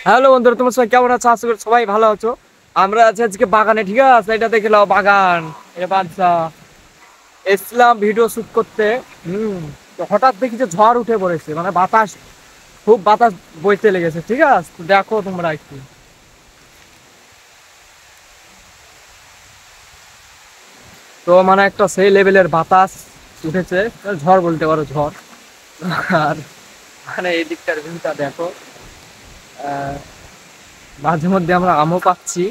Hello বন্ধুরা, তোমার সবাই কেমন আছো? আশা করি সবাই ভালো আছো। আমরা আছি আজকে বাগানে, ঠিক আছে? এটা দেখে নাও বাগান। এটা বাদশা ইসলাম ভিডিও শুট করতে। তো হঠাৎ দেখি যে ঝড় উঠে পড়েছে, মানে বাতাস, খুব বাতাস বইতে লেগেছে, ঠিক আছে? তো দেখো তোমরা একটু। তো মানে একটা সেই লেভেলের বাতাস উঠেছে, ঝড় বলতে পারো, ঝড়। আর মানে এই দিকটার ভিউটা দেখো। আহ, মাঝে মধ্যে আমরা আমও পাচ্ছি।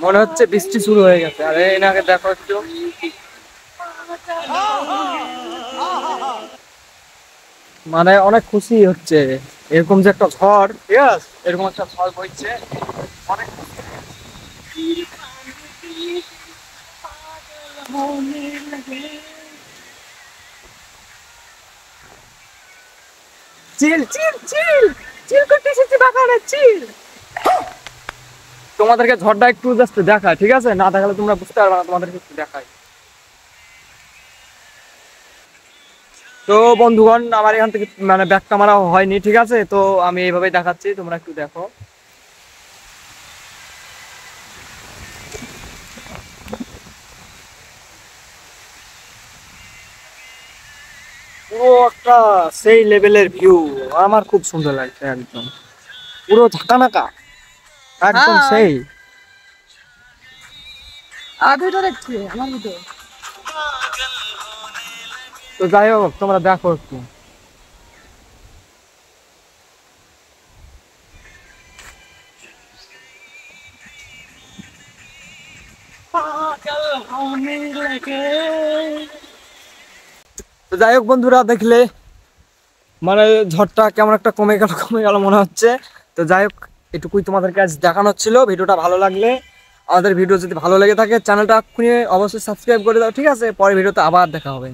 মনে হচ্ছে বৃষ্টি শুরু হয়ে গেছে। আর এনাকে দেখো একটু, মানে অনেক খুশি হচ্ছে এরকম যে একটা ঝড়, ঠিক আছে, এরকম একটা ঝড় বইছে, অনেক খুশি। চিল চিল চিল চিল করতে এসেছি বাগানে, চিল। তোমাদেরকে ঝড়টা একটু জাস্ট দেখায়, ঠিক আছে? না দেখালে তোমরা বুঝতে পারবে না, তোমাদেরকে একটু দেখাই। তো বন্ধুগণ, আমার এখান থেকে মানে ব্যাক ক্যামেরা হয়নি, ঠিক আছে? তো আমি এইভাবেই দেখাচ্ছি, তোমরা একটু দেখো। পুরো একটা সেই লেভেলের ভিউ, আমার খুব সুন্দর লাগছে একদম, পুরো ঝাঁকানাকা, একদম হাই, সেই। ভিডিও দেখছি আমার ভিডিও। তো যাই হোক, তোমরা দেখো একটু। তো যাই হোক বন্ধুরা, দেখলে মানে ঝড়টা কেমন একটা কমে গেল, কমে গেল মনে হচ্ছে। তো যাই হোক, এটুকুই তোমাদেরকে আজ দেখানো ছিল। ভিডিওটা ভালো লাগলে, আমাদের ভিডিও যদি ভালো লেগে থাকে, চ্যানেলটা এক্ষুনি অবশ্যই সাবস্ক্রাইব করে দাও, ঠিক আছে? পরের ভিডিওতে আবার দেখা হবে।